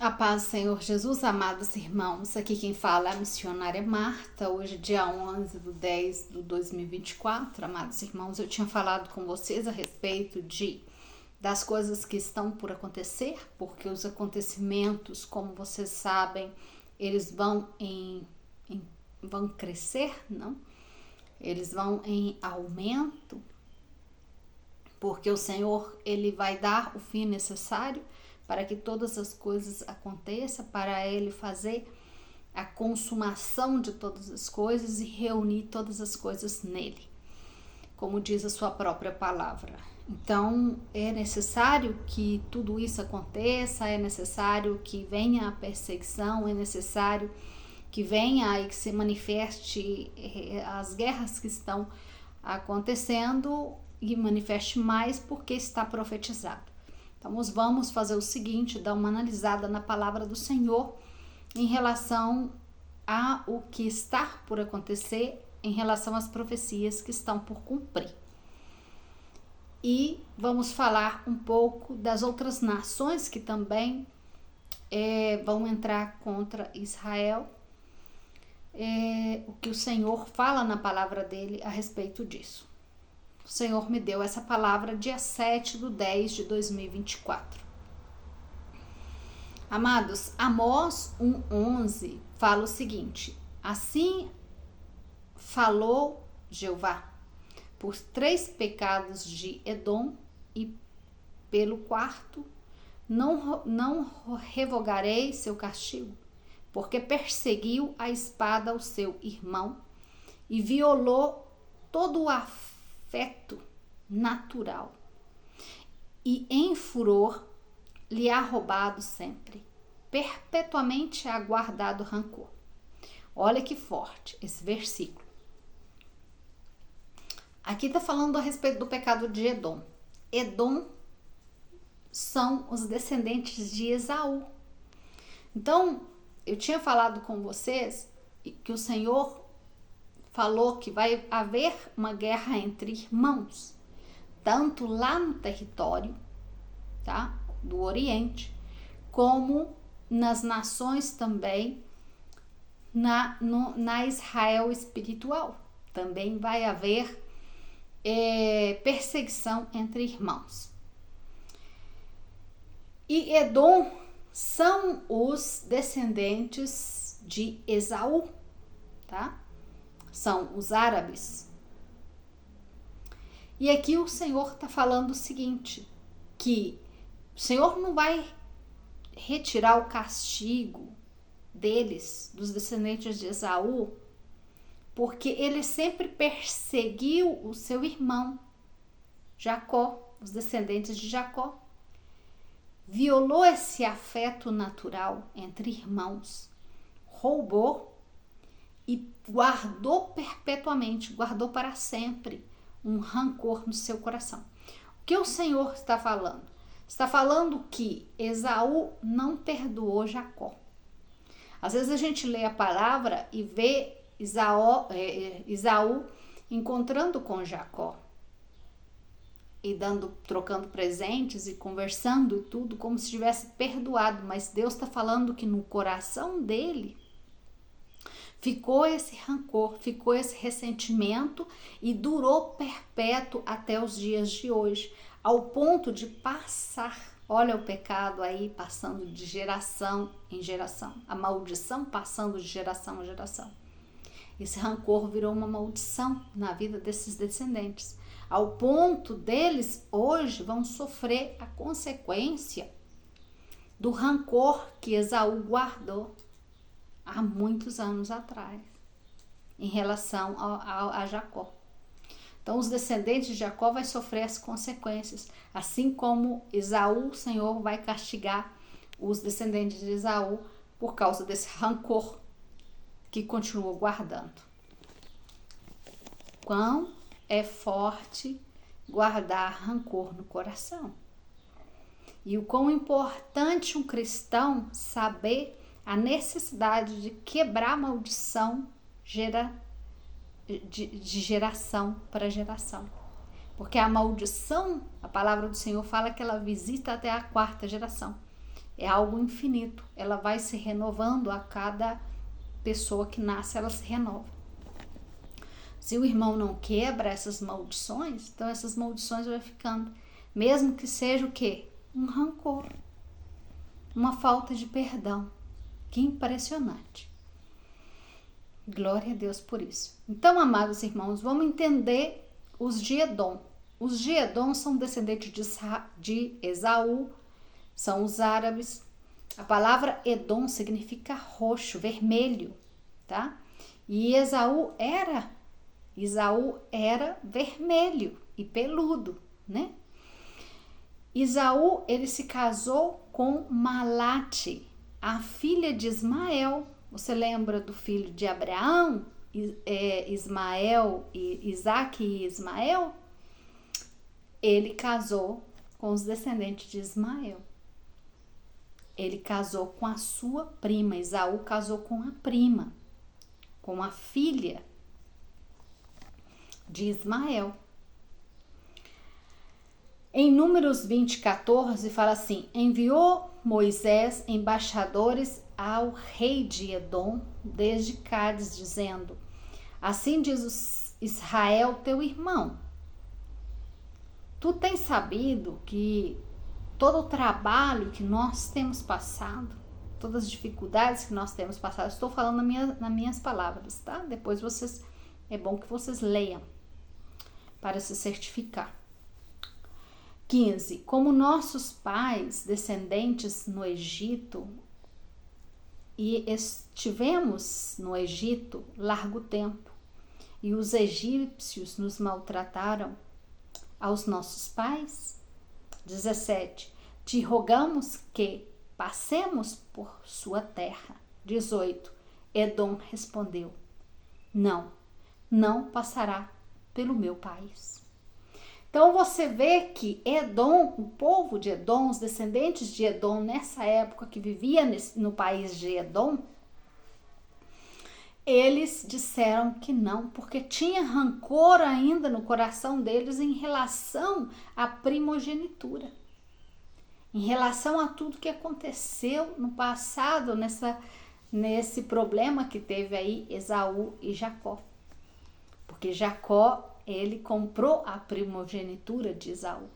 A paz do Senhor Jesus, amados irmãos, aqui quem fala é a missionária Marta, hoje dia 11/10/2024, amados irmãos, eu tinha falado com vocês a respeito das coisas que estão por acontecer, porque os acontecimentos, como vocês sabem, eles vão crescer, não? Eles vão em aumento, porque o Senhor, ele vai dar o fim necessário para que todas as coisas aconteçam, para ele fazer a consumação de todas as coisas e reunir todas as coisas nele, como diz a sua própria palavra. Então, é necessário que tudo isso aconteça, é necessário que venha a perseguição, é necessário que venha e que se manifeste as guerras que estão acontecendo e manifeste mais porque está profetizado. Então, vamos fazer o seguinte, dar uma analisada na palavra do Senhor em relação a o que está por acontecer, em relação às profecias que estão por cumprir. E vamos falar um pouco das outras nações que também vão entrar contra Israel, o que o Senhor fala na palavra dele a respeito disso. O Senhor me deu essa palavra dia 7/10/2024. Amados, Amós 1:11 fala o seguinte: assim falou Jeová, por 3 pecados de Edom e pelo 4º não revogarei seu castigo, porque perseguiu a espada o seu irmão e violou todo o afeto natural, e em furor lhe há roubado sempre, perpetuamente há guardado rancor. Olha que forte esse versículo. Aqui está falando a respeito do pecado de Edom. Edom são os descendentes de Esaú. Então, eu tinha falado com vocês que o Senhor falou que vai haver uma guerra entre irmãos, tanto lá no território, tá, do Oriente, como nas nações também, na Israel espiritual. Também vai haver perseguição entre irmãos. E Edom são os descendentes de Esaú, tá? São os árabes. E aqui o Senhor está falando o seguinte, que o Senhor não vai retirar o castigo deles, dos descendentes de Esaú, porque ele sempre perseguiu o seu irmão, Jacó, os descendentes de Jacó. Violou esse afeto natural entre irmãos, roubou e guardou perpetuamente, guardou para sempre um rancor no seu coração. O que o Senhor está falando? Está falando que Esaú não perdoou Jacó. Às vezes a gente lê a palavra e vê Esaú encontrando com Jacó e trocando presentes e conversando e tudo como se tivesse perdoado, mas Deus está falando que no coração dele ficou esse rancor, ficou esse ressentimento e durou perpétuo até os dias de hoje, ao ponto de passar, olha o pecado aí passando de geração em geração, a maldição passando de geração em geração. Esse rancor virou uma maldição na vida desses descendentes, ao ponto deles hoje vão sofrer a consequência do rancor que Esaú guardou há muitos anos atrás, em relação a Jacó. Então, os descendentes de Jacó vão sofrer as consequências, assim como Esaú, o Senhor vai castigar os descendentes de Esaú por causa desse rancor que continuou guardando. Quão é forte guardar rancor no coração. E o quão importante um cristão saber a necessidade de quebrar a maldição de geração para geração. Porque a maldição, a palavra do Senhor fala que ela visita até a 4ª geração. É algo infinito. Ela vai se renovando a cada pessoa que nasce, ela se renova. Se o irmão não quebra essas maldições, então essas maldições vão ficando. Mesmo que seja o quê? Um rancor. Uma falta de perdão. Que impressionante. Glória a Deus por isso. Então, amados irmãos, vamos entender os de Edom. Os de Edom são descendentes de Esaú, são os árabes. A palavra Edom significa roxo, vermelho, tá? E Esaú era vermelho e peludo, né? Esaú, ele se casou com Malate, a filha de Ismael. Você lembra do filho de Abraão, Ismael, Isaac e Ismael? Ele casou com os descendentes de Ismael. Ele casou com a sua prima. Esaú casou com a prima, com a filha de Ismael. Em Números 20:14 fala assim: enviou Moisés embaixadores ao rei de Edom desde Cádiz, dizendo: assim diz Israel teu irmão, tu tens sabido que todo o trabalho que nós temos passado, todas as dificuldades que nós temos passado, estou falando nas minhas palavras, tá? Depois é bom que vocês leiam para se certificar. 15. Como nossos pais, descendentes no Egito, e estivemos no Egito largo tempo, e os egípcios nos maltrataram aos nossos pais. 17. Te rogamos que passemos por sua terra. 18. Edom respondeu: não passará pelo meu país. Então você vê que Edom, o povo de Edom, os descendentes de Edom, nessa época que vivia no país de Edom, eles disseram que não, porque tinha rancor ainda no coração deles em relação à primogenitura, em relação a tudo que aconteceu no passado, nesse problema que teve aí Esaú e Jacó. Porque Jacó, ele comprou a primogenitura de Esaú,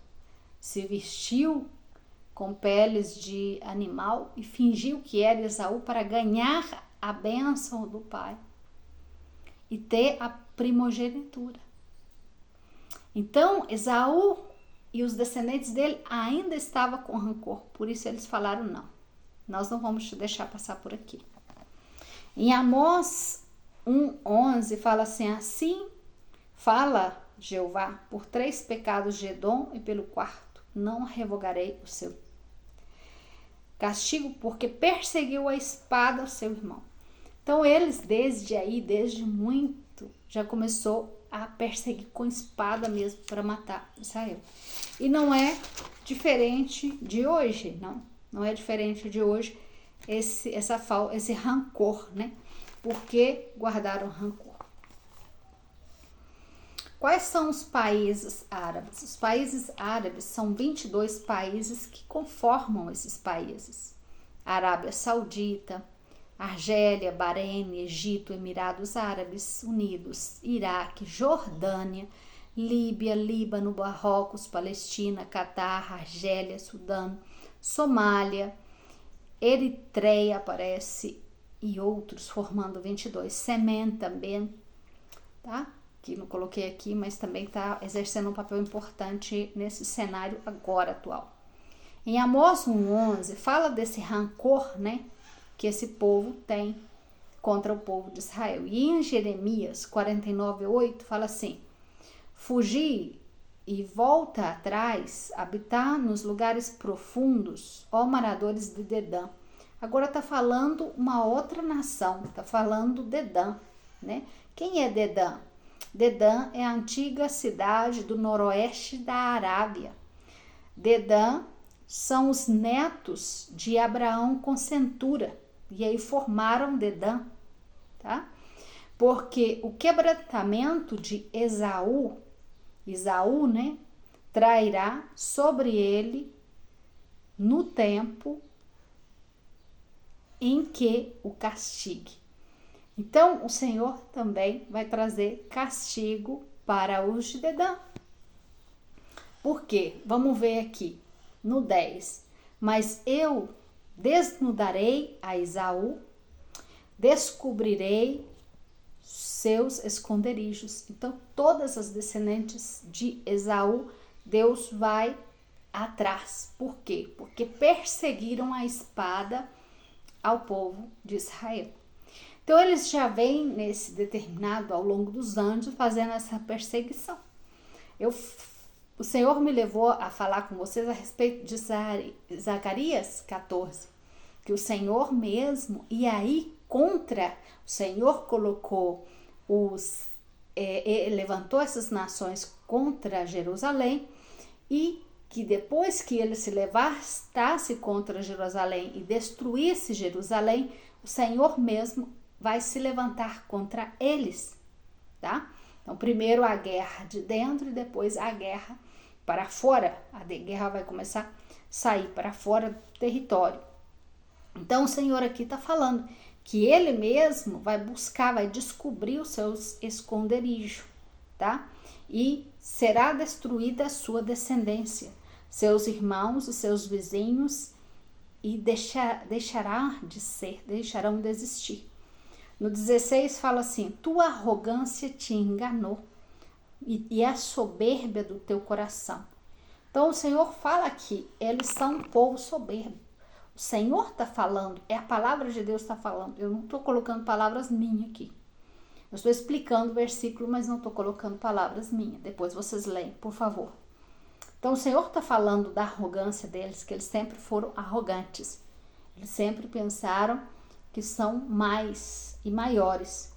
se vestiu com peles de animal e fingiu que era Esaú para ganhar a bênção do pai e ter a primogenitura. Então, Esaú e os descendentes dele ainda estavam com rancor, por isso eles falaram: não, nós não vamos te deixar passar por aqui. Em Amós 1:11 fala assim: assim fala Jeová, por 3 pecados de Edom e pelo 4º não revogarei o seu castigo, porque perseguiu a espada o seu irmão. Então eles desde muito, já começou a perseguir com espada mesmo para matar Israel. E não é diferente de hoje, não é diferente de hoje esse rancor, né? Porque guardaram rancor. Quais são os países árabes? Os países árabes são 22 países que conformam esses países: Arábia Saudita, Argélia, Bahrein, Egito, Emirados Árabes Unidos, Iraque, Jordânia, Líbia, Líbano, Marrocos, Palestina, Catar, Argélia, Sudão, Somália, Eritreia aparece e outros, formando 22. Semen também, tá? Que não coloquei aqui, mas também está exercendo um papel importante nesse cenário agora atual. Em Amós 1:11 fala desse rancor, né, que esse povo tem contra o povo de Israel. E em Jeremias 49:8 fala assim: fugi e volta atrás, habitar nos lugares profundos, ó moradores de Dedã. Agora está falando uma outra nação, está falando Dedã, né? Quem é Dedã? Dedã é a antiga cidade do noroeste da Arábia. Dedã são os netos de Abraão com Centura, e aí formaram Dedã, tá? Porque o quebrantamento de Esaú, trairá sobre ele no tempo em que o castigue. Então, o Senhor também vai trazer castigo para os de Dedã. Por quê? Vamos ver aqui no 10. Mas eu desnudarei a Esaú, descobrirei seus esconderijos. Então, todas as descendentes de Esaú, Deus vai atrás. Por quê? Porque perseguiram a espada ao povo de Israel. Então, eles já vêm nesse determinado, ao longo dos anos, fazendo essa perseguição. O Senhor me levou a falar com vocês a respeito de Zacarias 14, que o Senhor mesmo, e aí contra, o Senhor colocou levantou essas nações contra Jerusalém, e que depois que ele se levantasse contra Jerusalém e destruísse Jerusalém, o Senhor mesmo vai se levantar contra eles, tá? Então, primeiro a guerra de dentro e depois a guerra para fora. A guerra vai começar a sair para fora do território. Então, o Senhor aqui está falando que ele mesmo vai buscar, vai descobrir os seus esconderijos, tá? E será destruída a sua descendência, seus irmãos e seus vizinhos, e deixarão de existir. No 16 fala assim: tua arrogância te enganou e a soberba do teu coração. Então o Senhor fala aqui, eles são um povo soberbo. O Senhor está falando, é a palavra de Deus está falando. Eu não estou colocando palavras minhas aqui. Eu estou explicando o versículo, mas não estou colocando palavras minhas. Depois vocês leem, por favor. Então o Senhor está falando da arrogância deles, que eles sempre foram arrogantes. Eles sempre pensaram que são mais e maiores.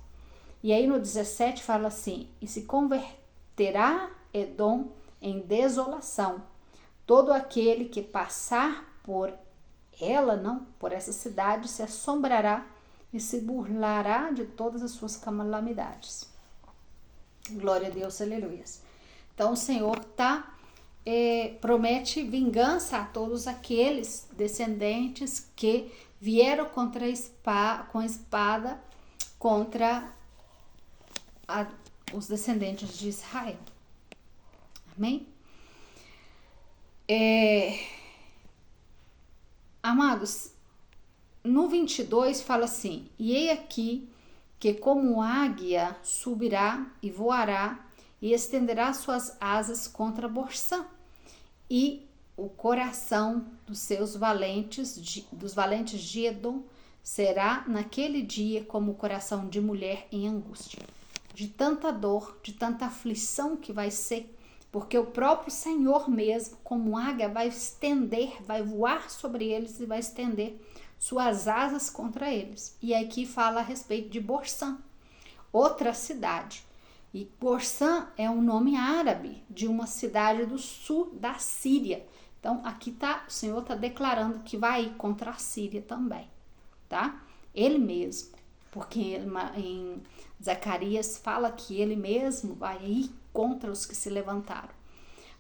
E aí no 17 fala assim: e se converterá Edom em desolação. Todo aquele que passar por ela, não, por essa cidade, se assombrará e se burlará de todas as suas calamidades. Glória a Deus, aleluia. Então o Senhor promete vingança a todos aqueles descendentes que vieram com a espada contra os descendentes de Israel. Amém? Amados, no 22 fala assim: e eis aqui que como águia subirá e voará e estenderá suas asas contra Borsã, e o coração dos valentes de Edom será naquele dia como o coração de mulher em angústia, de tanta dor, de tanta aflição que vai ser, porque o próprio Senhor mesmo, como águia, vai estender, vai voar sobre eles e vai estender suas asas contra eles. E aqui fala a respeito de Borsã, outra cidade. E Borsã é um nome árabe de uma cidade do sul da Síria. Então aqui o Senhor está declarando que vai ir contra a Síria também, tá? Ele mesmo, porque em Zacarias fala que ele mesmo vai ir contra os que se levantaram.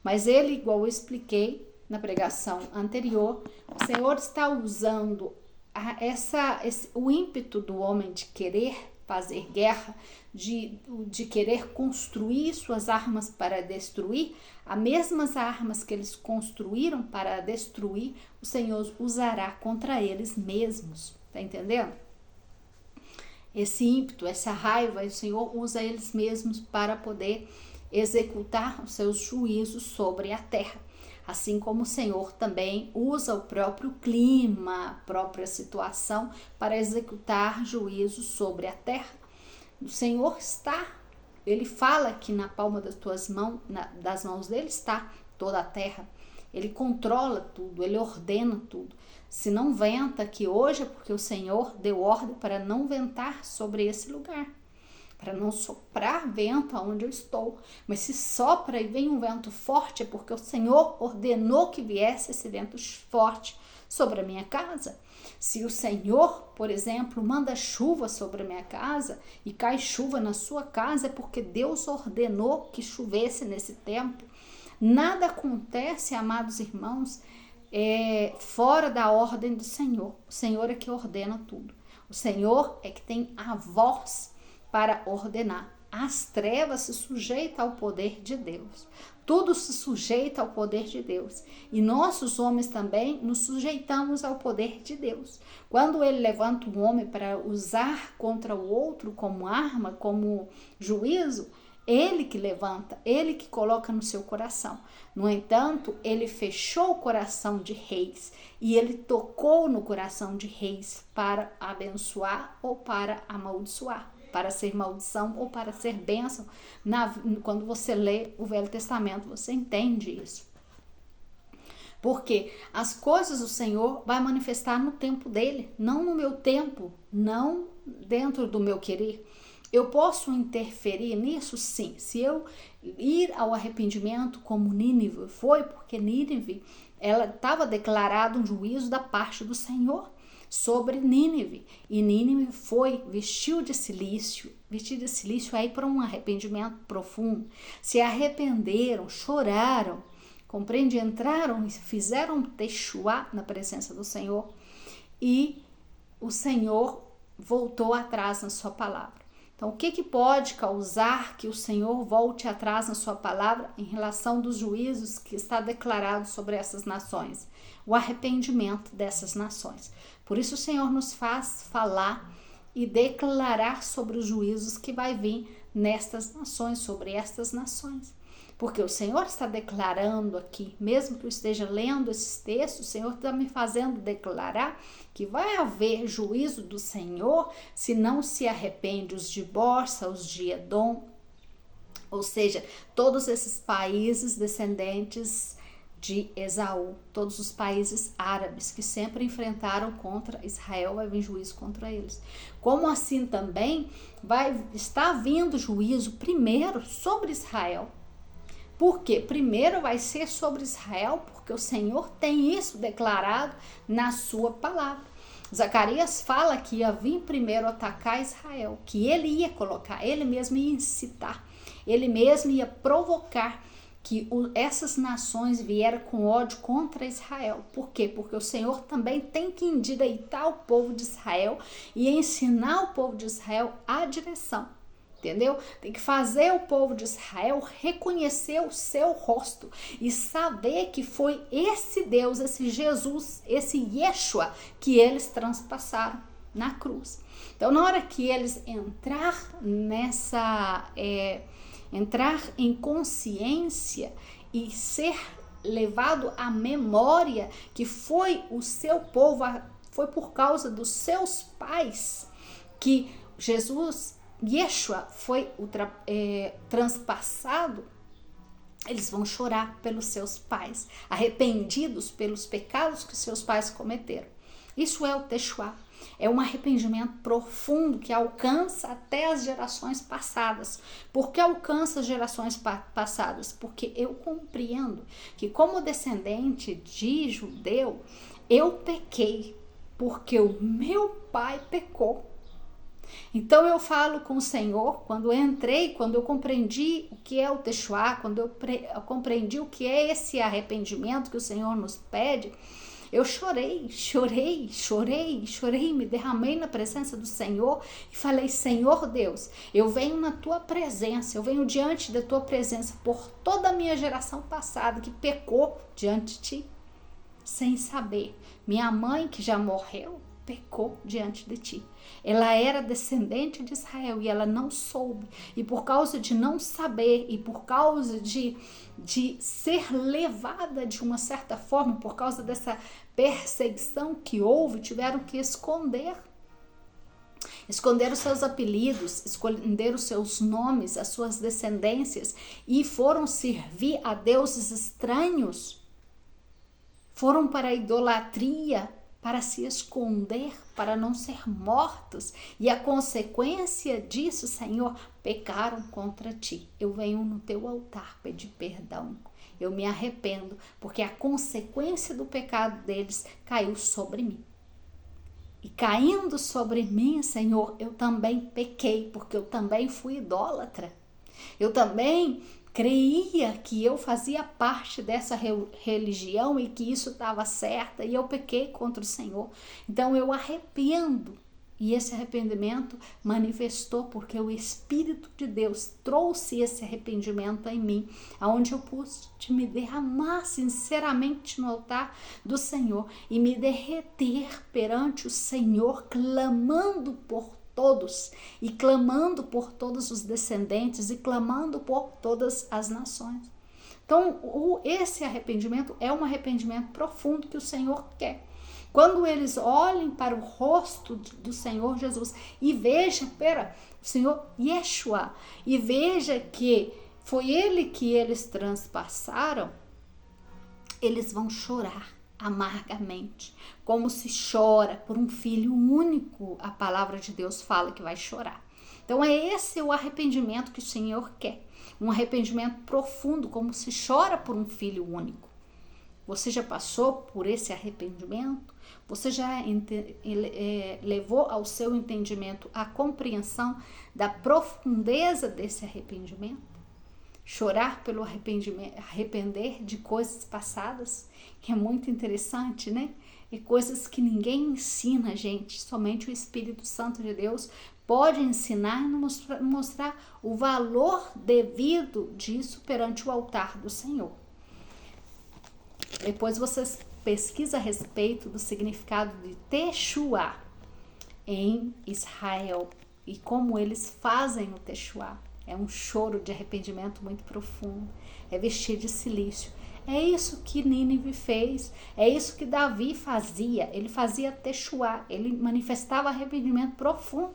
Mas ele, igual eu expliquei na pregação anterior, o Senhor está usando o ímpeto do homem de querer fazer guerra, de querer construir suas armas para destruir, as mesmas armas que eles construíram para destruir, o Senhor usará contra eles mesmos, tá entendendo? Esse ímpeto, essa raiva, o Senhor usa eles mesmos para poder executar os seus juízos sobre a terra. Assim como o Senhor também usa o próprio clima, a própria situação para executar juízos sobre a terra. O Senhor ele fala que na palma das tuas mãos, das mãos dele está toda a terra. Ele controla tudo, ele ordena tudo. Se não venta aqui hoje é porque o Senhor deu ordem para não ventar sobre esse lugar, para não soprar vento aonde eu estou. Mas se sopra e vem um vento forte é porque o Senhor ordenou que viesse esse vento forte sobre a minha casa. Se o Senhor, por exemplo, manda chuva sobre a minha casa e cai chuva na sua casa, é porque Deus ordenou que chovesse nesse tempo. Nada acontece, amados irmãos, fora da ordem do Senhor. O Senhor é que ordena tudo. O Senhor é que tem a voz para ordenar. As trevas se sujeitam ao poder de Deus. Tudo se sujeita ao poder de Deus. E nós, os homens, também nos sujeitamos ao poder de Deus. Quando ele levanta um homem para usar contra o outro como arma, como juízo, ele que levanta, ele que coloca no seu coração. No entanto, ele fechou o coração de reis e ele tocou no coração de reis para abençoar ou para amaldiçoar, para ser maldição ou para ser bênção. Quando você lê o Velho Testamento, você entende isso. Porque as coisas do Senhor vai manifestar no tempo dele, não no meu tempo, não dentro do meu querer. Eu posso interferir nisso? Sim. Se eu ir ao arrependimento como Nínive foi, porque Nínive, ela estava declarado um juízo da parte do Senhor sobre Nínive. E Nínive foi, vestiu de silício aí para um arrependimento profundo. Se arrependeram, choraram, compreende? Entraram e fizeram teshuá na presença do Senhor. E o Senhor voltou atrás na sua palavra. Então, o que pode causar que o Senhor volte atrás na sua palavra em relação dos juízos que está declarado sobre essas nações? O arrependimento dessas nações. Por isso o Senhor nos faz falar e declarar sobre os juízos que vai vir nestas nações, sobre estas nações. Porque o Senhor está declarando aqui, mesmo que eu esteja lendo esses textos, o Senhor está me fazendo declarar que vai haver juízo do Senhor se não se arrepende os de Borsa, os de Edom, ou seja, todos esses países descendentes de Esaú, todos os países árabes que sempre enfrentaram contra Israel, vai vir juízo contra eles. Como assim também vai estar vindo juízo primeiro sobre Israel. Porque primeiro vai ser sobre Israel, porque o Senhor tem isso declarado na sua palavra. Zacarias fala que ia vir primeiro atacar Israel, que ele ia colocar, ele mesmo ia incitar, ele mesmo ia provocar que essas nações vieram com ódio contra Israel. Por quê? Porque o Senhor também tem que endireitar o povo de Israel e ensinar o povo de Israel a direção. Entendeu? Tem que fazer o povo de Israel reconhecer o seu rosto e saber que foi esse Deus, esse Jesus, esse Yeshua que eles transpassaram na cruz. Então, na hora que eles entrar em consciência e ser levado à memória que foi o seu povo, foi por causa dos seus pais que Jesus Yeshua foi transpassado, eles vão chorar pelos seus pais, arrependidos pelos pecados que seus pais cometeram. Isso é o Teshuá, é um arrependimento profundo que alcança até as gerações passadas. Por que alcança as gerações passadas? Porque eu compreendo que como descendente de judeu, eu pequei, porque o meu pai pecou. Então eu falo com o Senhor, quando eu compreendi o que é o Teshuá, quando eu compreendi o que é esse arrependimento que o Senhor nos pede, eu chorei, me derramei na presença do Senhor e falei: Senhor Deus, eu venho na tua presença, eu venho diante da tua presença por toda a minha geração passada que pecou diante de ti, sem saber. Minha mãe, que já morreu, pecou diante de ti. Ela era descendente de Israel e ela não soube. E por causa de não saber e por causa de ser levada de uma certa forma, por causa dessa perseguição que houve, tiveram que esconder os seus apelidos, esconder os seus nomes, as suas descendências e foram servir a deuses estranhos. Foram para a idolatria, para se esconder, para não ser mortos. E a consequência disso, Senhor, pecaram contra ti. Eu venho no teu altar pedir perdão. Eu me arrependo, porque a consequência do pecado deles caiu sobre mim. E caindo sobre mim, Senhor, eu também pequei, porque eu também fui idólatra. Eu também creia que eu fazia parte dessa religião e que isso estava certo e eu pequei contra o Senhor. Então eu arrependo. E esse arrependimento manifestou porque o Espírito de Deus trouxe esse arrependimento em mim, aonde eu pude me derramar sinceramente no altar do Senhor e me derreter perante o Senhor, clamando por todos e clamando por todos os descendentes e clamando por todas as nações. Então, esse arrependimento é um arrependimento profundo que o Senhor quer. Quando eles olhem para o rosto do Senhor Jesus e vejam, o Senhor Yeshua, e veja que foi ele que eles transpassaram, eles vão chorar amargamente, como se chora por um filho único. A palavra de Deus fala que vai chorar. Então é esse o arrependimento que o Senhor quer, um arrependimento profundo, como se chora por um filho único. Você já passou por esse arrependimento? Você já levou ao seu entendimento a compreensão da profundeza desse arrependimento? Chorar pelo arrependimento, arrepender de coisas passadas, que é muito interessante, né? E coisas que ninguém ensina, gente, somente o Espírito Santo de Deus pode ensinar e mostrar o valor devido disso perante o altar do Senhor. Depois vocês pesquisam a respeito do significado de Teshua em Israel e como eles fazem o Teshua. É um choro de arrependimento muito profundo, é vestir de silício. É isso que Nínive fez, é isso que Davi fazia. Ele fazia Teshua, ele manifestava arrependimento profundo.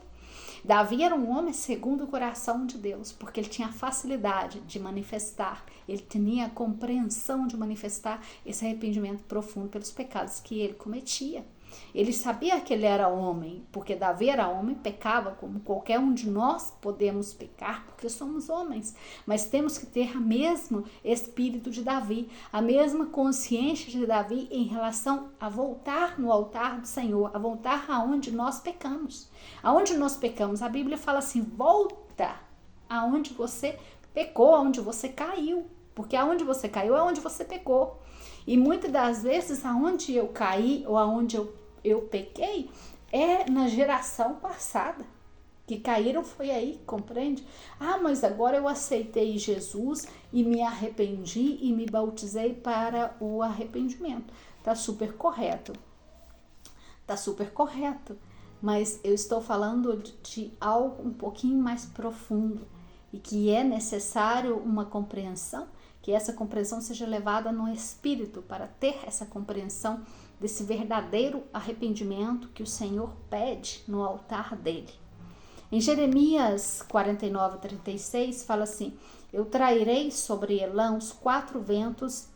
Davi era um homem segundo o coração de Deus, porque ele tinha a facilidade de manifestar, ele tinha a compreensão de manifestar esse arrependimento profundo pelos pecados que ele cometia. Ele sabia que ele era homem, porque Davi era homem, pecava como qualquer um de nós podemos pecar, porque somos homens, mas temos que ter o mesmo espírito de Davi, a mesma consciência de Davi em relação a voltar no altar do Senhor, a voltar aonde nós pecamos. Aonde nós pecamos, a Bíblia fala assim, volta aonde você pecou, aonde você caiu, porque aonde você caiu é onde você pecou. E muitas das vezes aonde eu caí ou aonde eu pequei é na geração passada. Que caíram foi aí, compreende? Ah, mas agora eu aceitei Jesus e me arrependi e me bautizei para o arrependimento. Tá super correto. Tá super correto. Mas eu estou falando de algo um pouquinho mais profundo e que é necessário uma compreensão, que essa compreensão seja levada no Espírito para ter essa compreensão desse verdadeiro arrependimento que o Senhor pede no altar dele. Em Jeremias 49:36 fala assim, eu trairei sobre Elã os 4 ventos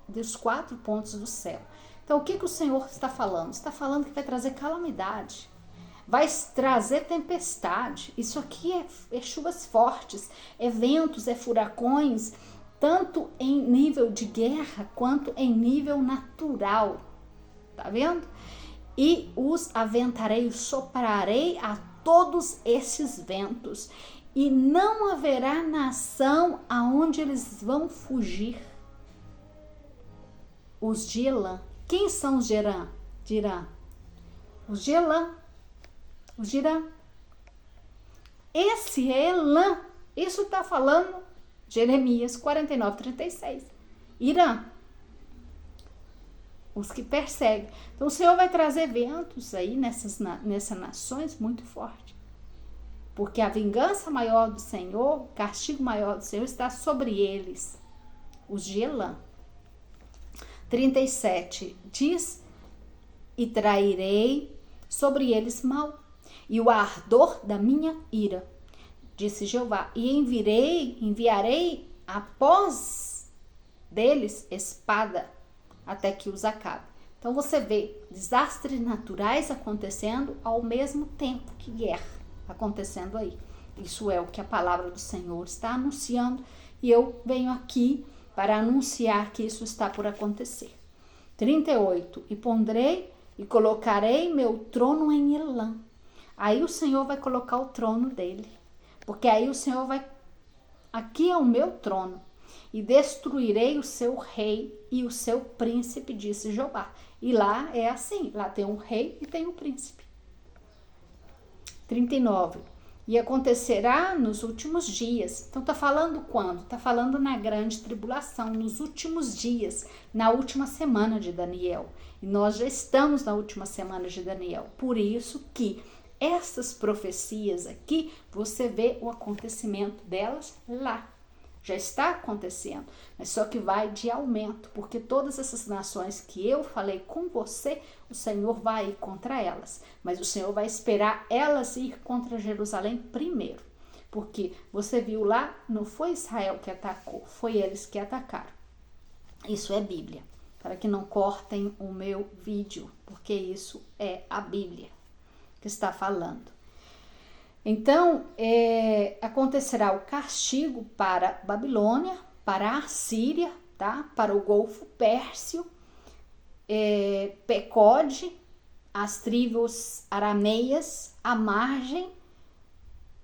dos 4 pontos do céu. Então o que o Senhor está falando? Está falando que vai trazer calamidade, vai trazer tempestade. Isso aqui é chuvas fortes, é ventos, é furacões, tanto em nível de guerra quanto em nível natural. Tá vendo? E os aventarei, soprarei a todos esses ventos, e não haverá nação aonde eles vão fugir. Os de Elã. Quem são os de Irã? Os de Elã. Os de Irã. Esse é Elã. Isso está falando Jeremias 49:36. Irã. Os que perseguem. Então o Senhor vai trazer ventos aí nessas nações muito forte. Porque a vingança maior do Senhor, o castigo maior do Senhor está sobre eles. Os de Elã. 37 diz, e trairei sobre eles mal, e o ardor da minha ira, disse Jeová, e enviarei após deles espada, até que os acabe. Então você vê desastres naturais acontecendo ao mesmo tempo que guerra acontecendo aí. Isso é o que a palavra do Senhor está anunciando, e eu venho aqui para anunciar que isso está por acontecer. 38, e pondrei e colocarei meu trono em Elã. Aí o Senhor vai colocar o trono dele, porque aí o Senhor vai, aqui é o meu trono, e destruirei o seu rei e o seu príncipe, disse Jeová. E lá é assim, lá tem um rei e tem um príncipe. 39. E acontecerá nos últimos dias. Então tá falando quando? Tá falando na grande tribulação, nos últimos dias, na última semana de Daniel. E nós já estamos na última semana de Daniel. Por isso que essas profecias aqui, você vê o acontecimento delas lá. Já está acontecendo, mas só que vai de aumento, porque todas essas nações que eu falei com você, o Senhor vai ir contra elas, mas o Senhor vai esperar elas ir contra Jerusalém primeiro, porque você viu lá, não foi Israel que atacou, foi eles que atacaram. Isso é Bíblia, para que não cortem o meu vídeo, porque isso é a Bíblia que está falando. Então, acontecerá o castigo para Babilônia, para a Síria, tá? Para o Golfo Pérsico, Pecode, as tribos arameias, a margem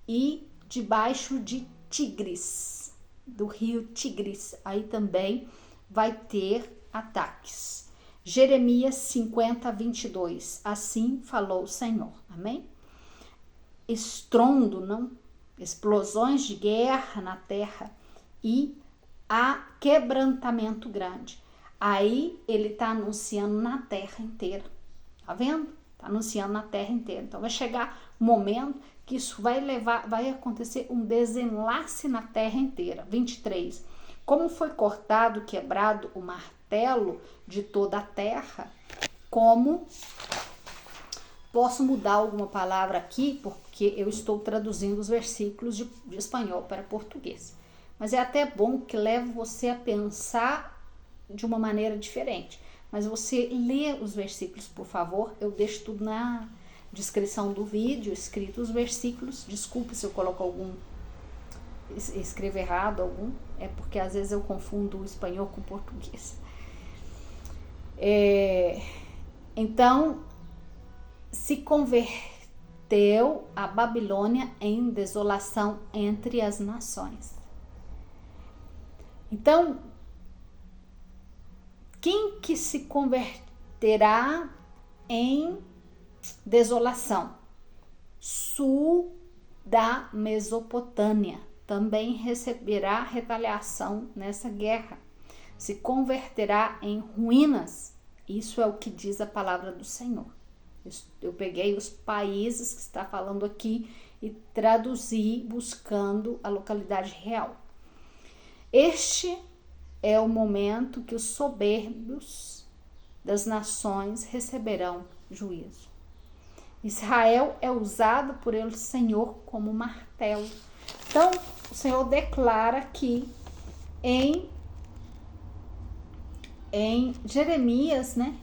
e debaixo de Tigres, do rio Tigres. Aí também vai ter ataques. Jeremias 50, 22. Assim falou o Senhor. Amém? Estrondo, não? Explosões de guerra na terra e há quebrantamento grande. Aí ele está anunciando na terra inteira. Tá vendo? Está anunciando na terra inteira. Então vai chegar um momento que isso vai acontecer um desenlace na terra inteira. 23. Como foi cortado, quebrado o martelo de toda a terra, como... Posso mudar alguma palavra aqui, porque eu estou traduzindo os versículos de espanhol para português. Mas é até bom que leve você a pensar de uma maneira diferente. Mas você lê os versículos, por favor. Eu deixo tudo na descrição do vídeo, escrito os versículos. Desculpe se eu coloco escrevo errado algum. É porque às vezes eu confundo o espanhol com o português. Então... se converteu a Babilônia em desolação entre as nações. Então, quem que se converterá em desolação? Sul da Mesopotâmia também receberá retaliação nessa guerra. Se converterá em ruínas. Isso é o que diz a palavra do Senhor. Eu peguei os países que está falando aqui e traduzi buscando a localidade real. Este é o momento que os soberbos das nações receberão juízo. Israel é usado por ele, Senhor, como martelo. Então, o Senhor declara aqui em Jeremias, né,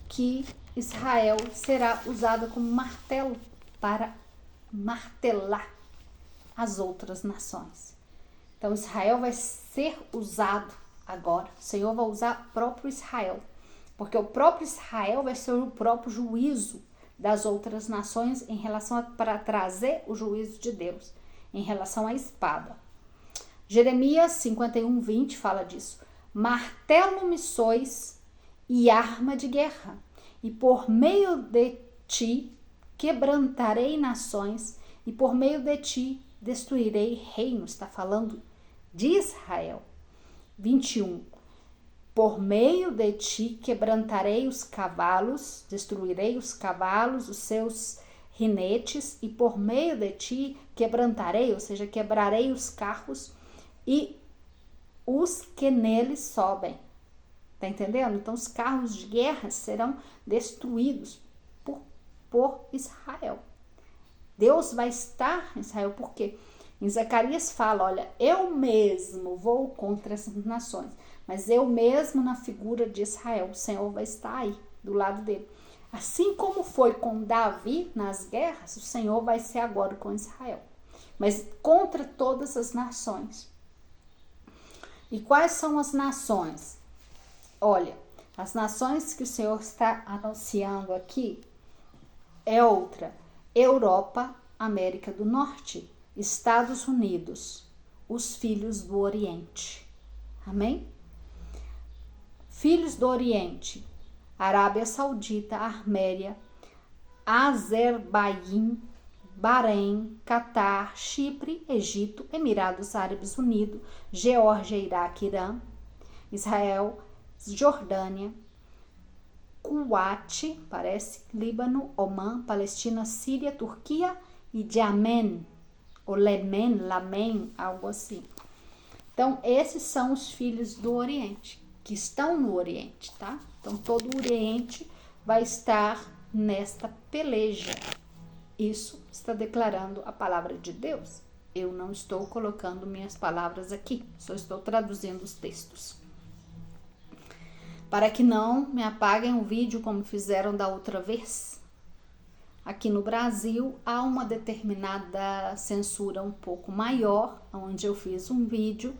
que Israel será usada como martelo para martelar as outras nações. Então Israel vai ser usado agora. O Senhor vai usar o próprio Israel, porque o próprio Israel vai ser o próprio juízo das outras nações em relação para trazer o juízo de Deus em relação à espada. Jeremias 51, 20 fala disso. Martelo me sois e arma de guerra. E por meio de ti quebrantarei nações, e por meio de ti destruirei reinos. Está falando de Israel. 21. Por meio de ti quebrantarei os cavalos, destruirei os cavalos, os seus rinetes, e por meio de ti quebrantarei, ou seja, quebrarei os carros e os que neles sobem. Tá entendendo? Então os carros de guerra serão destruídos por Israel. Deus vai estar em Israel, porque em Zacarias fala, olha, eu mesmo vou contra essas nações, mas eu mesmo na figura de Israel, o Senhor vai estar aí, do lado dele. Assim como foi com Davi nas guerras, o Senhor vai ser agora com Israel, mas contra todas as nações. E quais são as nações? Olha, as nações que o Senhor está anunciando aqui é outra. Europa, América do Norte, Estados Unidos, os filhos do Oriente. Amém? Filhos do Oriente: Arábia Saudita, Arménia, Azerbaijão, Bahrein, Catar, Chipre, Egito, Emirados Árabes Unidos, Geórgia, Iraque, Irã, Israel, Jordânia, Kuwait, parece, Líbano, Omã, Palestina, Síria, Turquia e Yemen, ou Lamen, algo assim. Então, esses são os filhos do Oriente, que estão no Oriente, tá? Então, todo o Oriente vai estar nesta peleja. Isso está declarando a palavra de Deus. Eu não estou colocando minhas palavras aqui, só estou traduzindo os textos. Para que não me apaguem o vídeo como fizeram da outra vez. Aqui no Brasil há uma determinada censura um pouco maior, onde eu fiz um vídeo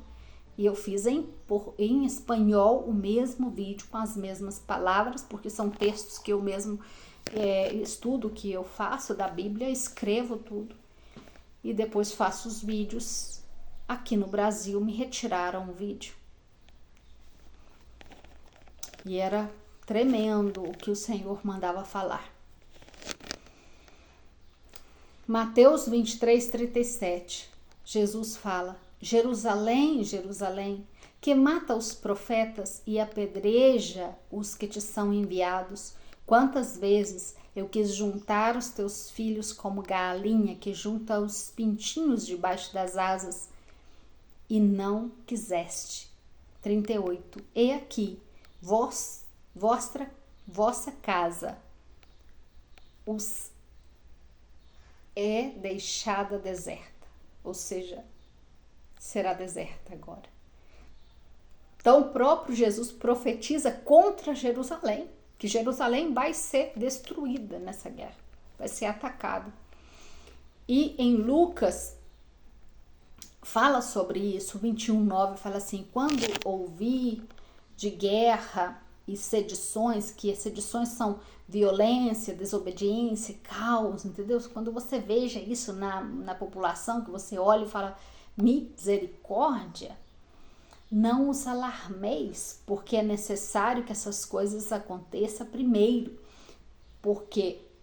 e eu fiz em espanhol o mesmo vídeo com as mesmas palavras, porque são textos que eu mesmo estudo, que eu faço da Bíblia, escrevo tudo e depois faço os vídeos. Aqui no Brasil me retiraram o vídeo. E era tremendo o que o Senhor mandava falar. Mateus 23:37, Jesus fala: Jerusalém, Jerusalém, que mata os profetas e apedreja os que te são enviados. Quantas vezes eu quis juntar os teus filhos como galinha que junta os pintinhos debaixo das asas, e não quiseste. 38. E aqui, vossa casa os é deixada deserta, ou seja, será deserta agora. Então o próprio Jesus profetiza contra Jerusalém, que Jerusalém vai ser destruída nessa guerra, vai ser atacada. E em Lucas fala sobre isso, 21:9 fala assim: quando ouvi de guerra e sedições, que sedições são violência, desobediência, caos, entendeu? Quando você veja isso na população, que você olha e fala misericórdia, não os alarmeis, porque é necessário que essas coisas aconteçam primeiro,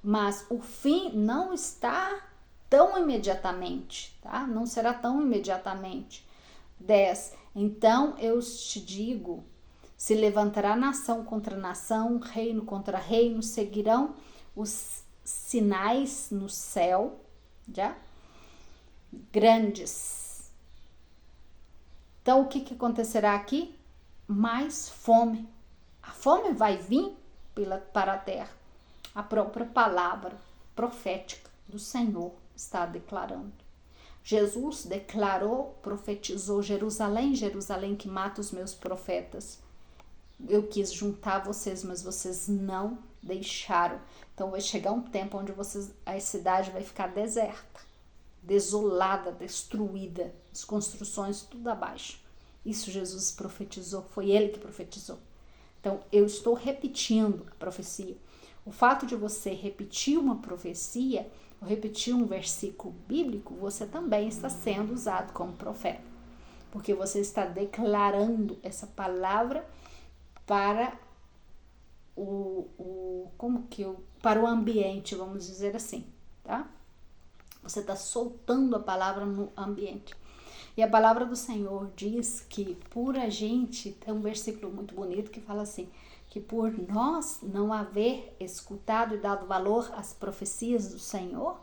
mas o fim não está tão imediatamente, tá? Não será tão imediatamente. 10. Então eu te digo, se levantará nação contra nação, reino contra reino, seguirão os sinais no céu, já? Grandes. Então, o que acontecerá aqui? Mais fome. A fome vai vir para a terra. A própria palavra profética do Senhor está declarando. Jesus declarou, profetizou: Jerusalém, Jerusalém, que mata os meus profetas. Eu quis juntar vocês, mas vocês não deixaram. Então vai chegar um tempo onde a cidade vai ficar deserta, desolada, destruída, as construções tudo abaixo. Isso Jesus profetizou, foi ele que profetizou. Então eu estou repetindo a profecia. O fato de você repetir uma profecia, ou repetir um versículo bíblico, você também está sendo usado como profeta, porque você está declarando essa palavra para para o ambiente, vamos dizer assim, tá? Você está soltando a palavra no ambiente. E a palavra do Senhor diz que por a gente, tem um versículo muito bonito que fala assim, que por nós não haver escutado e dado valor às profecias do Senhor,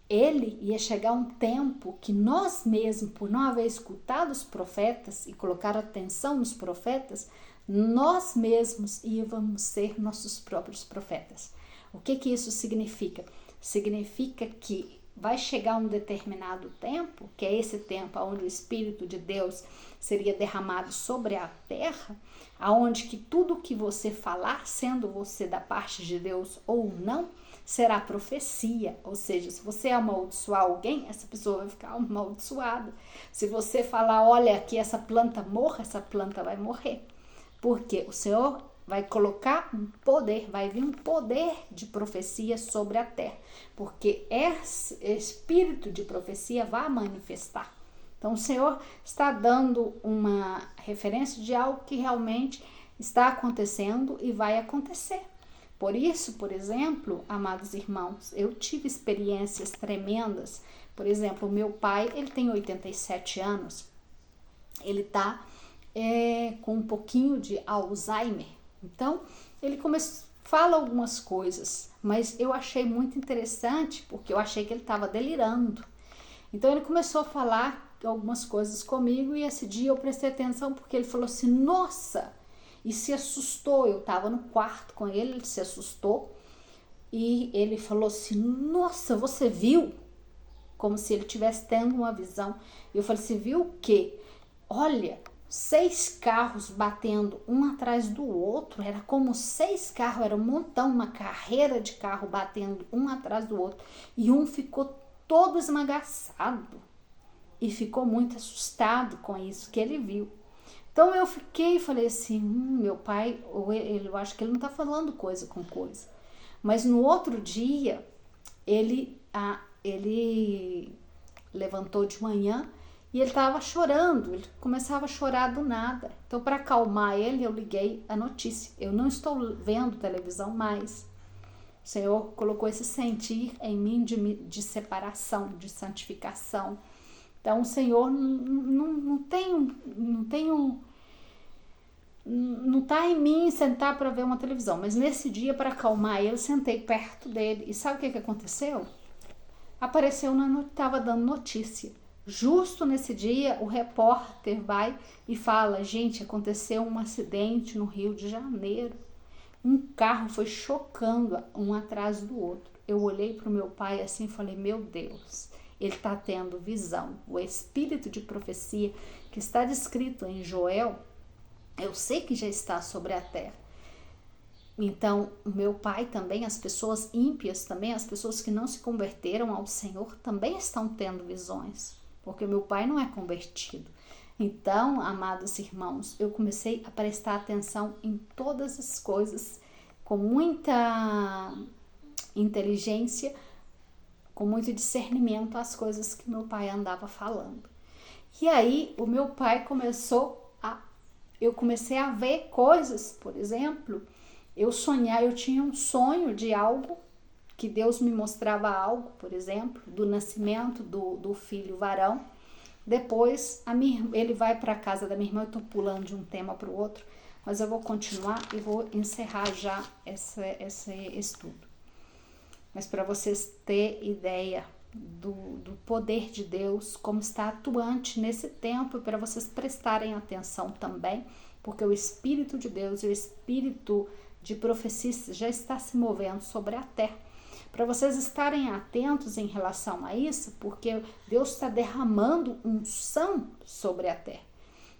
ia chegar um tempo que nós mesmos, por não haver escutado os profetas e colocar atenção nos profetas, nós mesmos íamos ser nossos próprios profetas. O que isso significa? Significa que vai chegar um determinado tempo, que é esse tempo onde o Espírito de Deus seria derramado sobre a terra, aonde que tudo que você falar, sendo você da parte de Deus ou não, será profecia. Ou seja, se você amaldiçoar alguém, essa pessoa vai ficar amaldiçoada. Se você falar, olha, que essa planta morra, essa planta vai morrer. Porque o Senhor vai colocar um poder, vai vir um poder de profecia sobre a terra. Porque esse espírito de profecia vai manifestar. Então o Senhor está dando uma referência de algo que realmente está acontecendo e vai acontecer. Por isso, por exemplo, amados irmãos, eu tive experiências tremendas. Por exemplo, o meu pai, ele tem 87 anos, ele está com um pouquinho de Alzheimer. Então, ele fala algumas coisas, mas eu achei muito interessante, porque eu achei que ele estava delirando. Então, ele começou a falar algumas coisas comigo, e esse dia eu prestei atenção, porque ele falou assim, nossa, e se assustou. Eu estava no quarto com ele, ele se assustou, e ele falou assim, nossa, você viu? Como se ele estivesse tendo uma visão. E eu falei, você viu o quê? Olha, 6 carros batendo um atrás do outro, era como 6 carros, era um montão, uma carreira de carro batendo um atrás do outro, e um ficou todo esmagaçado, e ficou muito assustado com isso que ele viu. Então eu fiquei e falei assim, meu pai, eu acho que ele não tá falando coisa com coisa. Mas no outro dia, ele levantou de manhã e ele estava chorando, ele começava a chorar do nada. Então, para acalmar ele, eu liguei a notícia. Eu não estou vendo televisão mais. O Senhor colocou esse sentir em mim de separação, de santificação. Então, o Senhor não está em mim sentar para ver uma televisão. Mas nesse dia, para acalmar ele, eu sentei perto dele. E sabe o que aconteceu? Apareceu, estava dando notícia. Justo nesse dia, o repórter vai e fala, gente, aconteceu um acidente no Rio de Janeiro. Um carro foi chocando um atrás do outro. Eu olhei para o meu pai assim e falei, meu Deus, ele está tendo visão. O espírito de profecia que está descrito em Joel, eu sei que já está sobre a terra. Então, o meu pai também, as pessoas ímpias também, as pessoas que não se converteram ao Senhor também estão tendo visões, porque meu pai não é convertido. Então, amados irmãos, eu comecei a prestar atenção em todas as coisas com muita inteligência, com muito discernimento às coisas que meu pai andava falando. E aí, o meu pai eu comecei a ver coisas, por exemplo, eu tinha um sonho de algo, que Deus me mostrava algo, por exemplo, do nascimento do filho varão. Depois, ele vai para a casa da minha irmã, eu estou pulando de um tema para o outro, mas eu vou continuar e vou encerrar já esse estudo. Mas para vocês terem ideia do poder de Deus, como está atuante nesse tempo, e para vocês prestarem atenção também, porque o Espírito de Deus e o Espírito de profecia já está se movendo sobre a terra. Para vocês estarem atentos em relação a isso, porque Deus está derramando unção sobre a terra.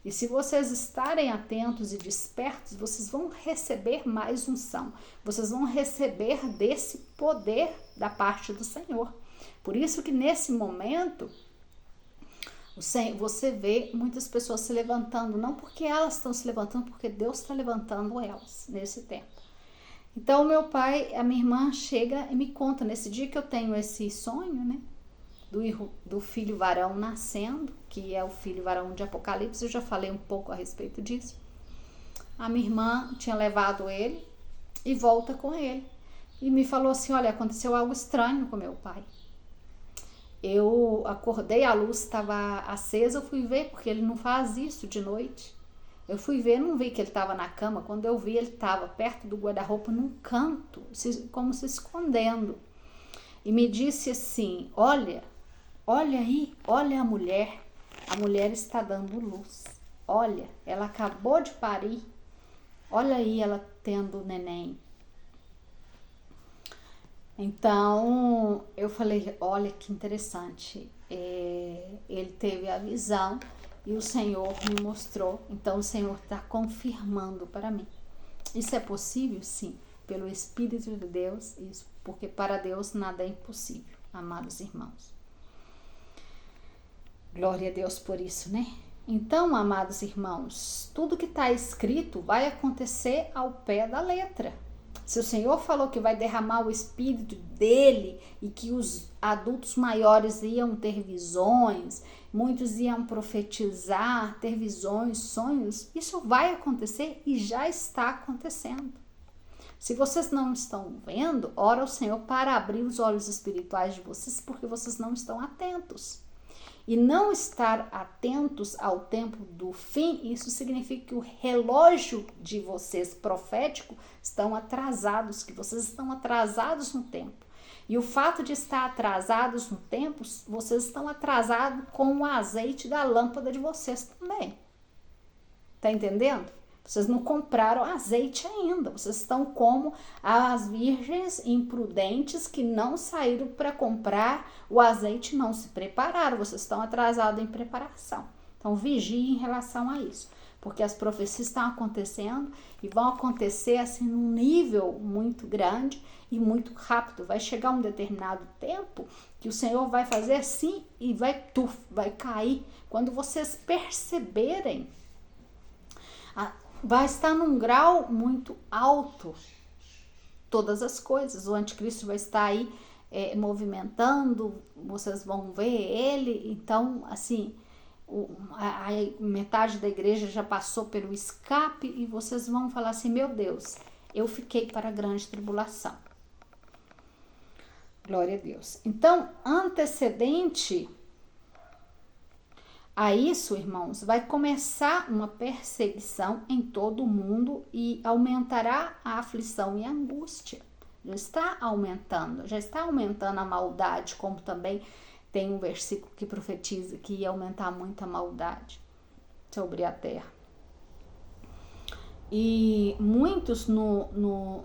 E se vocês estarem atentos e despertos, vocês vão receber mais unção. Vocês vão receber desse poder da parte do Senhor. Por isso que nesse momento, você vê muitas pessoas se levantando, não porque elas estão se levantando, porque Deus está levantando elas nesse tempo. Então, meu pai, a minha irmã chega e me conta, nesse dia que eu tenho esse sonho, né, do filho varão nascendo, que é o filho varão de Apocalipse, eu já falei um pouco a respeito disso. A minha irmã tinha levado ele e volta com ele. E me falou assim, olha, aconteceu algo estranho com meu pai. Eu acordei, a luz estava acesa, eu fui ver, porque ele não faz isso de noite. Eu fui ver, não vi que ele estava na cama. Quando eu vi, ele estava perto do guarda-roupa, num canto, como se escondendo. E me disse assim, olha aí, olha a mulher está dando luz. Olha, ela acabou de parir. Olha aí ela tendo neném. Então, eu falei, olha que interessante. Ele teve a visão e o Senhor me mostrou. Então, o Senhor está confirmando para mim. Isso é possível? Sim, pelo Espírito de Deus, isso, porque para Deus nada é impossível, amados irmãos. Glória a Deus por isso, né? Então, amados irmãos, tudo que está escrito vai acontecer ao pé da letra. Se o Senhor falou que vai derramar o Espírito dele e que os adultos maiores iam ter visões, muitos iam profetizar, ter visões, sonhos, isso vai acontecer e já está acontecendo. Se vocês não estão vendo, ora ao Senhor para abrir os olhos espirituais de vocês, porque vocês não estão atentos. E não estar atentos ao tempo do fim, isso significa que o relógio de vocês profético estão atrasados, que vocês estão atrasados no tempo. E o fato de estar atrasados no tempo, vocês estão atrasados com o azeite da lâmpada de vocês também. Tá entendendo? Vocês não compraram azeite ainda. Vocês estão como as virgens imprudentes que não saíram para comprar o azeite, não se prepararam. Vocês estão atrasados em preparação. Então, vigie em relação a isso. Porque as profecias estão acontecendo e vão acontecer assim num nível muito grande e muito rápido. Vai chegar um determinado tempo que o Senhor vai fazer assim e vai cair. Quando vocês perceberem, vai estar num grau muito alto todas as coisas. O anticristo vai estar aí movimentando, vocês vão ver ele. Então, assim, a metade da igreja já passou pelo escape e vocês vão falar assim, meu Deus, eu fiquei para a grande tribulação. Glória a Deus. Então, antecedente a isso, irmãos, vai começar uma perseguição em todo o mundo e aumentará a aflição e a angústia. Já está aumentando a maldade, como também tem um versículo que profetiza que ia aumentar muito a maldade sobre a terra. E muitos no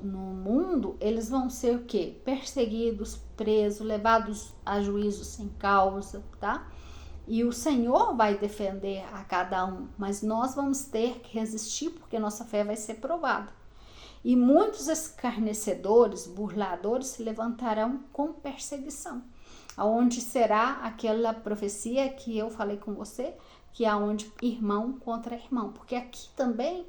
mundo, eles vão ser o quê? Perseguidos, presos, levados a juízo sem causa, tá? E o Senhor vai defender a cada um, mas nós vamos ter que resistir porque nossa fé vai ser provada. E muitos escarnecedores, burladores se levantarão com perseguição. Aonde será aquela profecia que eu falei com você, que é onde irmão contra irmão. Porque aqui também,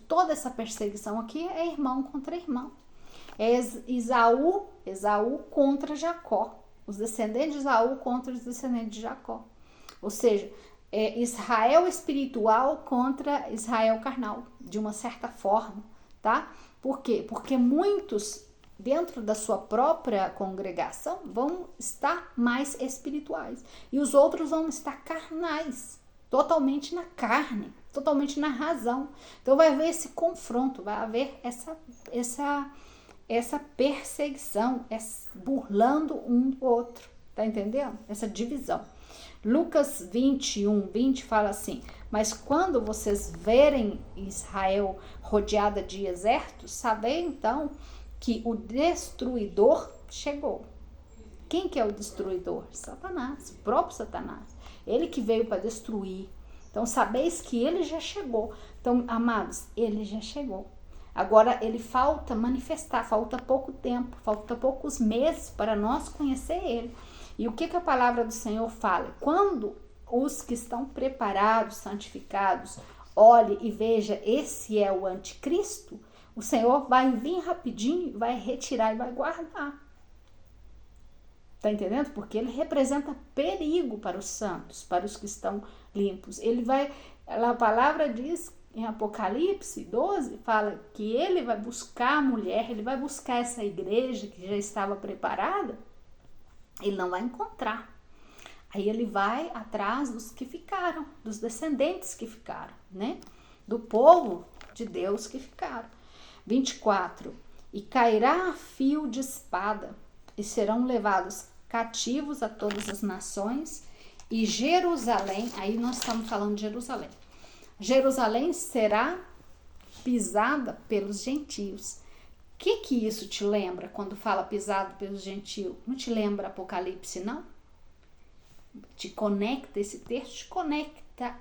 toda essa perseguição aqui é irmão contra irmão. É Esaú contra Jacó. Os descendentes de Esaú contra os descendentes de Jacó. Ou seja, é Israel espiritual contra Israel carnal, de uma certa forma, tá? Por quê? Porque muitos dentro da sua própria congregação vão estar mais espirituais e os outros vão estar carnais, totalmente na carne, totalmente na razão. Então vai haver esse confronto, vai haver essa perseguição, burlando um do outro, tá entendendo? Essa divisão. Lucas 21:20 fala assim, mas quando vocês verem Israel rodeada de exércitos, sabei então que o destruidor chegou. Quem que é o destruidor? Satanás, o próprio Satanás. Ele que veio para destruir. Então, sabeis que ele já chegou. Então, amados, ele já chegou. Agora, ele falta manifestar, falta pouco tempo, falta poucos meses para nós conhecer ele. E o que a palavra do Senhor fala? Quando os que estão preparados, santificados, olhe e veja, esse é o anticristo, o Senhor vai vir rapidinho, vai retirar e vai guardar. Tá entendendo? Porque ele representa perigo para os santos, para os que estão limpos. A palavra diz em Apocalipse 12, fala que ele vai buscar a mulher, ele vai buscar essa igreja que já estava preparada, ele não vai encontrar. Aí ele vai atrás dos que ficaram, dos descendentes que ficaram, né? Do povo de Deus que ficaram. 24. E cairá a fio de espada, e serão levados cativos a todas as nações, e Jerusalém, aí nós estamos falando de Jerusalém. Jerusalém será pisada pelos gentios. O que isso te lembra quando fala pisado pelos gentios? Não te lembra Apocalipse, não? Te conecta, esse texto te conecta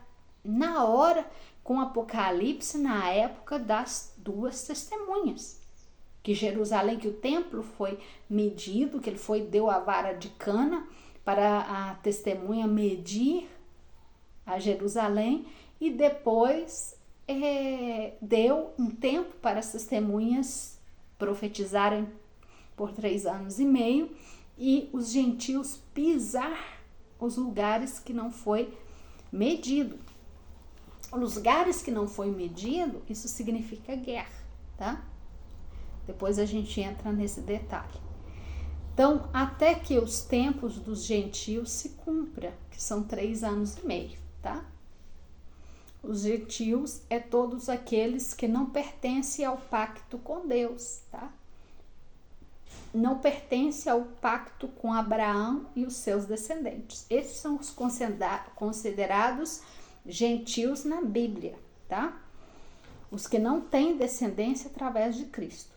na hora com Apocalipse, na época das duas testemunhas. Que Jerusalém, que o templo foi medido, que ele deu a vara de cana para a testemunha medir a Jerusalém e depois deu um tempo para as testemunhas profetizarem por 3 anos e meio e os gentios pisar os lugares que não foi medido. Os lugares que não foi medido, isso significa guerra, tá? Depois a gente entra nesse detalhe. Então, até que os tempos dos gentios se cumpra, que são 3 anos e meio, tá? Os gentios é todos aqueles que não pertencem ao pacto com Deus, tá? Não pertencem ao pacto com Abraão e os seus descendentes. Esses são os considerados gentios na Bíblia, tá? Os que não têm descendência através de Cristo.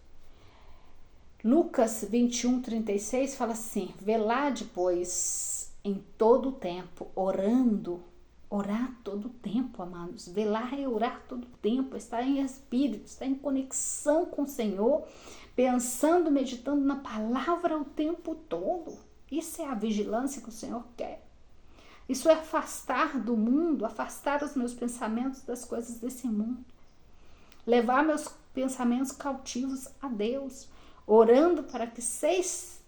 Lucas 21:36 fala assim: velade, pois, em todo o tempo, orando. Orar todo o tempo, amados. Velar é orar todo o tempo, estar em espírito, estar em conexão com o Senhor, pensando, meditando na palavra o tempo todo. Isso é a vigilância que o Senhor quer. Isso é afastar do mundo, afastar os meus pensamentos das coisas desse mundo. Levar meus pensamentos cautivos a Deus, orando para que seis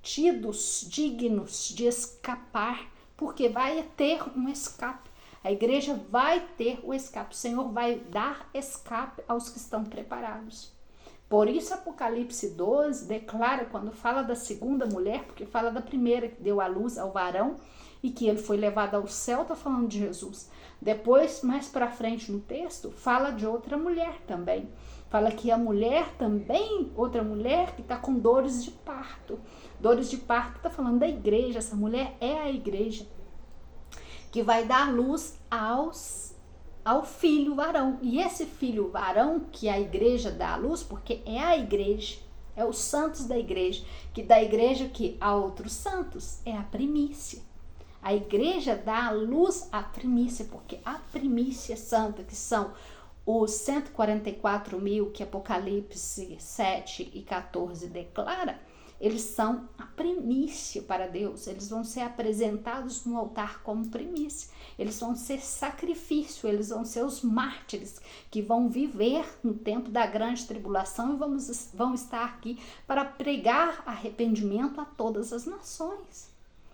tidos dignos de escapar, porque vai ter um escape. A igreja vai ter o escape. O Senhor vai dar escape aos que estão preparados. Por isso Apocalipse 12 declara, quando fala da segunda mulher, porque fala da primeira que deu à luz ao varão e que ele foi levado ao céu, está falando de Jesus. Depois, mais para frente no texto, fala de outra mulher também. Fala que a mulher também, outra mulher que está com dores de parto. Dores de parto, está falando da igreja. Essa mulher é a igreja que vai dar luz ao filho varão. E esse filho varão que a igreja dá à luz, porque é a igreja, é os santos da igreja, que da igreja que há outros santos, é a primícia. A igreja dá à luz a primícia, porque a primícia santa, que são os 144 mil que Apocalipse 7 e 14 declara, eles são a primícia para Deus. Eles vão ser apresentados no altar como primícia. Eles vão ser sacrifício, eles vão ser os mártires que vão viver no tempo da grande tribulação e vão estar aqui para pregar arrependimento a todas as nações.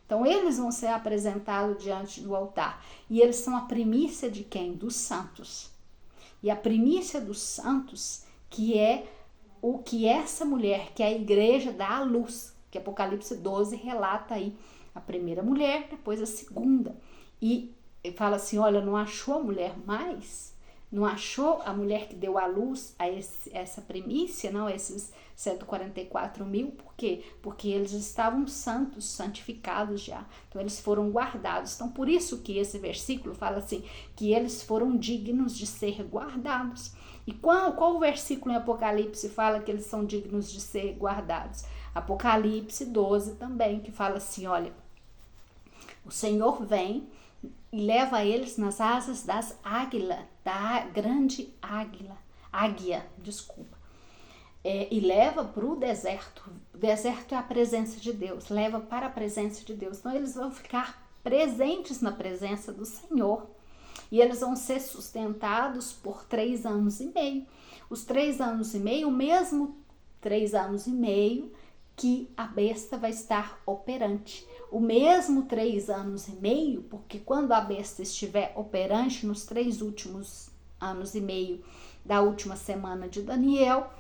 Então, eles vão ser apresentados diante do altar. E eles são a primícia de quem? Dos santos. E a primícia dos santos, que é o que essa mulher, que é a igreja dá à luz, que Apocalipse 12 relata aí a primeira mulher, depois a segunda. E fala assim, olha, não achou a mulher mais? Não achou a mulher que deu à luz a essa primícia, não, esses 144 mil? Por quê? Porque eles estavam santos, santificados já. Então, eles foram guardados. Então, por isso que esse versículo fala assim, que eles foram dignos de ser guardados. E qual o versículo em Apocalipse fala que eles são dignos de ser guardados? Apocalipse 12 também, que fala assim, olha, o Senhor vem e leva eles nas asas das águilas, da grande águia, desculpa. E leva para o deserto. O deserto é a presença de Deus, leva para a presença de Deus. Então, eles vão ficar presentes na presença do Senhor. E eles vão ser sustentados por 3 anos e meio. Os 3 anos e meio, o mesmo 3 anos e meio que a besta vai estar operante. O mesmo 3 anos e meio, porque quando a besta estiver operante nos 3 últimos anos e meio da última semana de Daniel,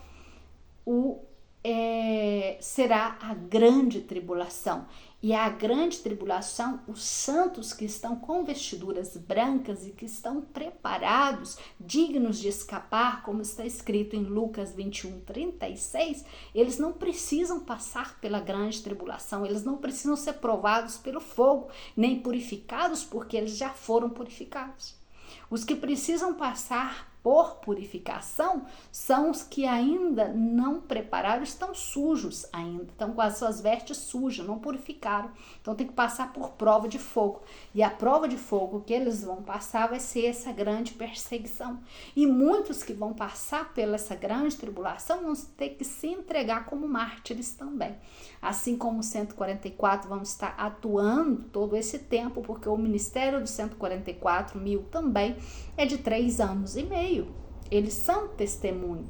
será a grande tribulação. E a grande tribulação, os santos que estão com vestiduras brancas e que estão preparados, dignos de escapar, como está escrito em Lucas 21:36, eles não precisam passar pela grande tribulação, eles não precisam ser provados pelo fogo, nem purificados, porque eles já foram purificados. Os que precisam passar por purificação são os que ainda não prepararam, estão sujos ainda, estão com as suas vestes sujas, não purificaram. Então tem que passar por prova de fogo. E a prova de fogo que eles vão passar vai ser essa grande perseguição. E muitos que vão passar pela essa grande tribulação vão ter que se entregar como mártires também. Assim como os 144 vão estar atuando todo esse tempo, porque o ministério dos 144 mil também é de 3 anos e meio. Eles são testemunho.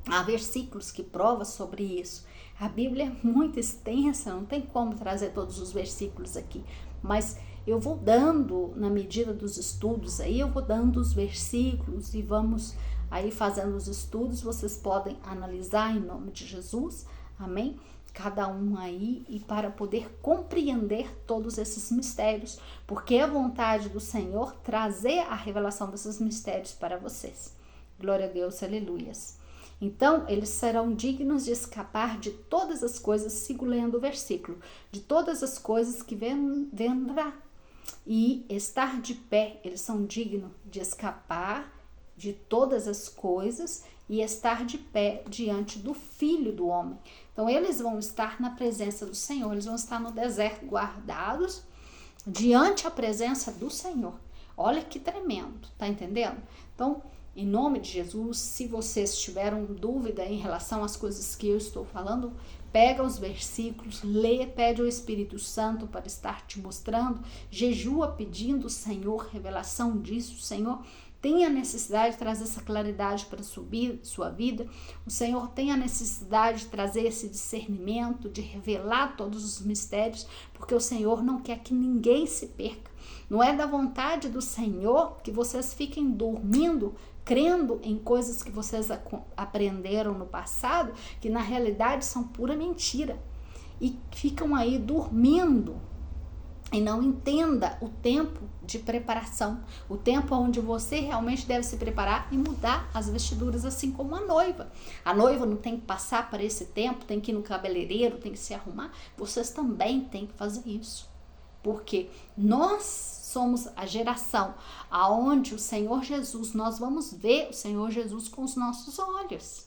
Há versículos que provam sobre isso. A Bíblia é muito extensa, não tem como trazer todos os versículos aqui, mas eu vou dando, na medida dos estudos, aí eu vou dando os versículos e vamos aí fazendo os estudos, vocês podem analisar em nome de Jesus, amém? Cada um aí, e para poder compreender todos esses mistérios, porque é a vontade do Senhor trazer a revelação desses mistérios para vocês. Glória a Deus, aleluias. Então, eles serão dignos de escapar de todas as coisas, sigo lendo o versículo, de todas as coisas que vendrá, e estar de pé. Eles são dignos de escapar de todas as coisas e estar de pé diante do Filho do Homem. Então, eles vão estar na presença do Senhor, eles vão estar no deserto guardados diante a presença do Senhor. Olha que tremendo, tá entendendo? Então, em nome de Jesus, se vocês tiveram dúvida em relação às coisas que eu estou falando, pega os versículos, lê, pede ao Espírito Santo para estar te mostrando, jejua pedindo ao Senhor revelação disso. Senhor, tem a necessidade de trazer essa claridade para sua vida. O Senhor tem a necessidade de trazer esse discernimento, de revelar todos os mistérios, porque o Senhor não quer que ninguém se perca. Não é da vontade do Senhor que vocês fiquem dormindo, crendo em coisas que vocês aprenderam no passado, que na realidade são pura mentira. E ficam aí dormindo e não entenda o tempo de preparação, o tempo onde você realmente deve se preparar e mudar as vestiduras, assim como a noiva. A noiva não tem que passar por esse tempo, tem que ir no cabeleireiro, tem que se arrumar. Vocês também têm que fazer isso, porque nós somos a geração aonde o Senhor Jesus, nós vamos ver o Senhor Jesus com os nossos olhos.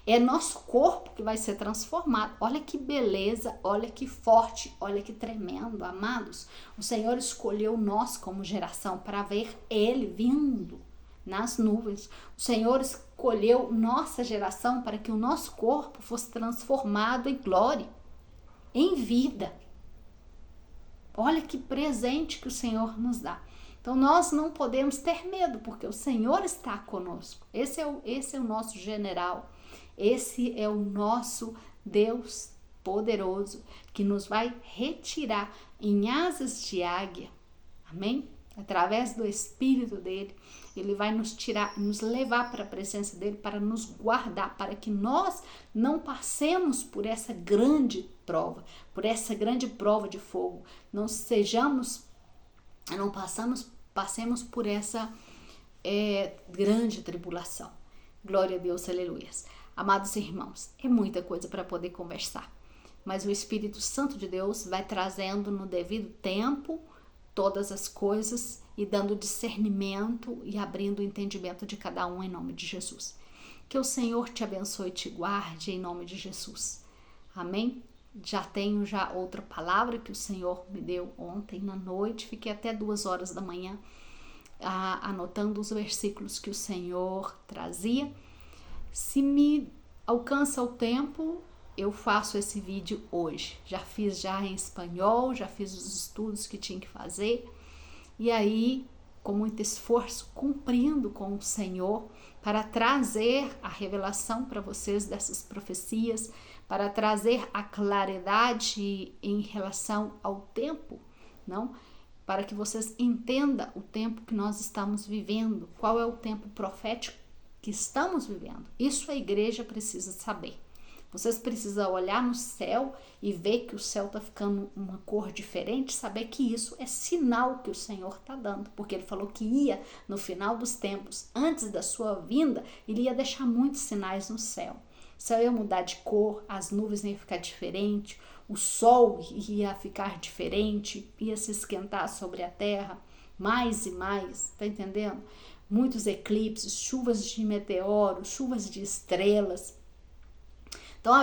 É nosso corpo que vai ser transformado. Olha que beleza, olha que forte, olha que tremendo, amados. O Senhor escolheu nós como geração para ver Ele vindo nas nuvens. O Senhor escolheu nossa geração para que o nosso corpo fosse transformado em glória, em vida. Olha que presente que o Senhor nos dá. Então nós não podemos ter medo, porque o Senhor está conosco. Esse é o nosso general. Esse é o nosso Deus poderoso, que nos vai retirar em asas de águia. Amém? Através do Espírito dele, ele vai nos tirar, nos levar para a presença dele, para nos guardar, para que nós não passemos por essa grande prova, de fogo. Passemos por essa grande tribulação. Glória a Deus, aleluias. Amados irmãos, é muita coisa para poder conversar, mas o Espírito Santo de Deus vai trazendo no devido tempo todas as coisas e dando discernimento e abrindo o entendimento de cada um em nome de Jesus. Que o Senhor te abençoe e te guarde em nome de Jesus. Amém? Tenho outra palavra que o Senhor me deu ontem na noite, fiquei até 2 horas da manhã anotando os versículos que o Senhor trazia. Se me alcança o tempo, eu faço esse vídeo hoje. Já fiz em espanhol, já fiz os estudos que tinha que fazer. E aí, com muito esforço, cumprindo com o Senhor, para trazer a revelação para vocês dessas profecias, para trazer a claridade em relação ao tempo, não? Para que vocês entendam o tempo que nós estamos vivendo, qual é o tempo profético que estamos vivendo. Isso a igreja precisa saber. Vocês precisam olhar no céu e ver que o céu está ficando uma cor diferente, saber que isso é sinal que o Senhor está dando, porque Ele falou que ia, no final dos tempos, antes da sua vinda, Ele ia deixar muitos sinais no céu. O céu ia mudar de cor, as nuvens iam ficar diferentes, o sol ia ficar diferente, ia se esquentar sobre a terra mais e mais, tá entendendo? Muitos eclipses, chuvas de meteoros, chuvas de estrelas. Então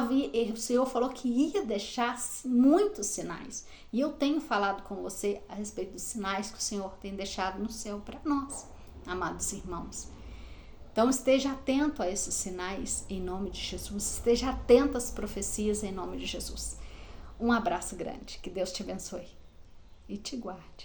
o Senhor falou que ia deixar muitos sinais. E eu tenho falado com você a respeito dos sinais que o Senhor tem deixado no céu para nós, amados irmãos. Então esteja atento a esses sinais em nome de Jesus. Esteja atento às profecias em nome de Jesus. Um abraço grande. Que Deus te abençoe e te guarde.